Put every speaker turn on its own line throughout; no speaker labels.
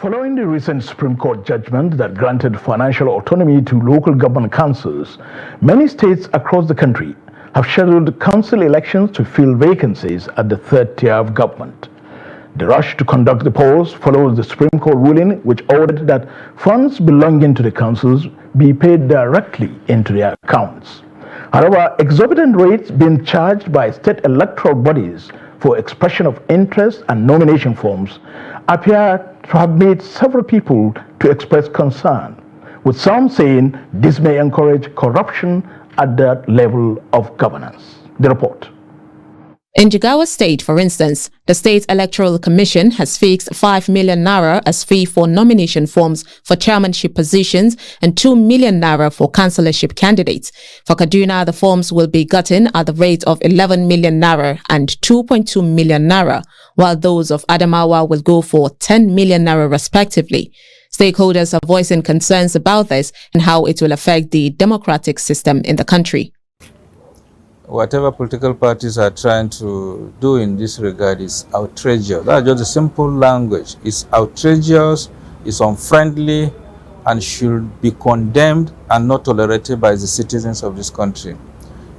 Following the recent Supreme Court judgment that granted financial autonomy to local government councils, many states across the country have scheduled council elections to fill vacancies at the third tier of government. The rush to conduct the polls follows the Supreme Court ruling which ordered that funds belonging to the councils be paid directly into their accounts. However, exorbitant rates being charged by state electoral bodies for expression of interest and nomination forms appear to have made several people to express concern, with some saying this may encourage corruption at that level of governance. The report.
In Jigawa State, for instance, the State Electoral Commission has fixed 5 million naira as fee for nomination forms for chairmanship positions and 2 million naira for councillorship candidates. For Kaduna, the forms will be gotten at the rate of 11 million naira and 2.2 million naira, while those of Adamawa will go for 10 million naira respectively. Stakeholders are voicing concerns about this and how it will affect the democratic system in the country.
Whatever political parties are trying to do in this regard is outrageous. That's just a simple language. It's outrageous, it's unfriendly, and should be condemned and not tolerated by the citizens of this country.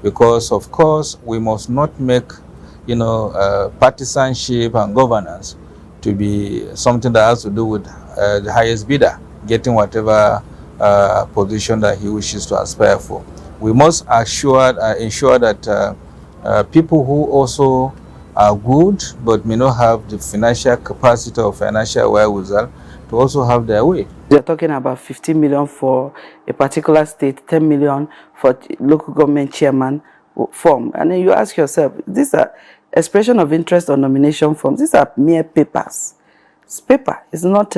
Because, of course, we must not make, partisanship and governance to be something that has to do with the highest bidder getting whatever position that he wishes to aspire for. We must ensure that people who also are good but may not have the financial capacity or financial wherewithal to also have their way.
They're talking about 15 million for a particular state, 10 million for local government chairman form. And then you ask yourself, these are expression of interest on nomination forms. These are mere papers. It's paper. It's not.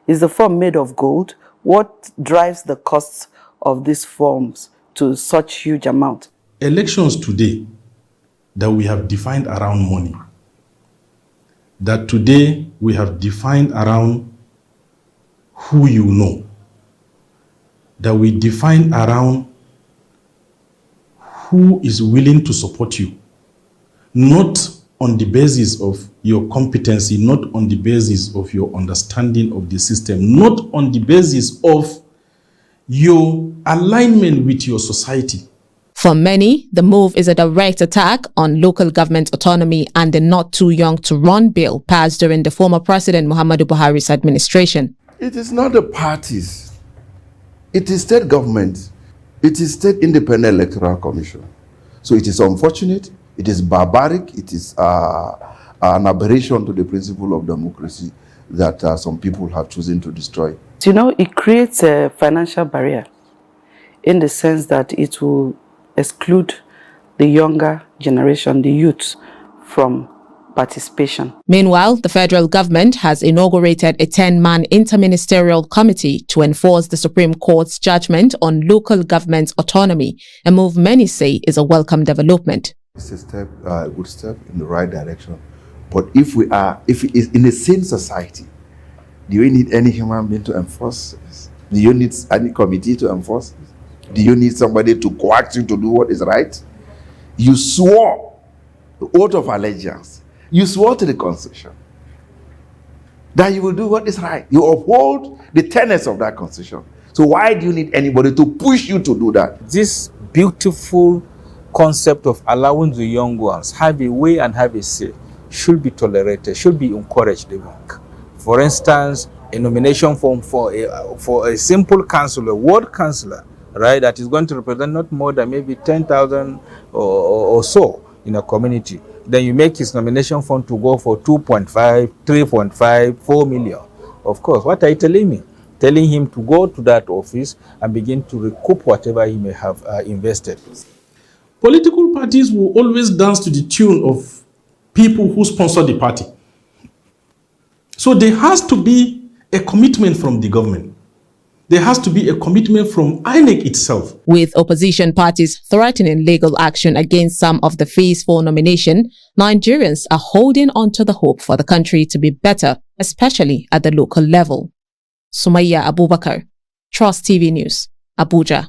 Is the form made of gold? What drives the costs of these forms to such huge amount?
Elections today that we have defined around money, that today we have defined around who you know, that we define around who is willing to support you, not on the basis of your competency, not on the basis of your understanding of the system, not on the basis of your alignment with your society.
For many, the move is a direct attack on local government autonomy and the not too young to run bill passed during the former President Muhammadu Buhari's administration.
It is not the parties. It is state government. It is state independent electoral commission. So it is unfortunate. It is barbaric. It is an aberration to the principle of democracy that some people have chosen to destroy.
You know, it creates a financial barrier in the sense that it will exclude the younger generation, the youth, from participation.
Meanwhile, the federal government has inaugurated a 10-man interministerial committee to enforce the Supreme Court's judgment on local government autonomy, a move many say is a welcome development.
It's a good step in the right direction. But if it is in a sane society, do you need any human being to enforce this? Do you need any committee to enforce this? Do you need somebody to coax you to do what is right? You swore the oath of allegiance. You swore to the Constitution that you will do what is right. You uphold the tenets of that Constitution. So why do you need anybody to push you to do that?
This beautiful concept of allowing the young ones have a way and have a say should be tolerated, should be encouraged even. For instance, a nomination form for a simple councillor, ward councillor, right, that is going to represent not more than maybe 10,000 or so in a community. Then you make his nomination form to go for 2.5, 3.5, 4 million. Of course, what are you telling me? Telling him to go to that office and begin to recoup whatever he may have invested.
Political parties will always dance to the tune of people who sponsor the party. So there has to be a commitment from the government. There has to be a commitment from INEC itself.
With opposition parties threatening legal action against some of the fees for nomination, Nigerians are holding on to the hope for the country to be better, especially at the local level. Sumaya Abubakar, Trust TV News, Abuja.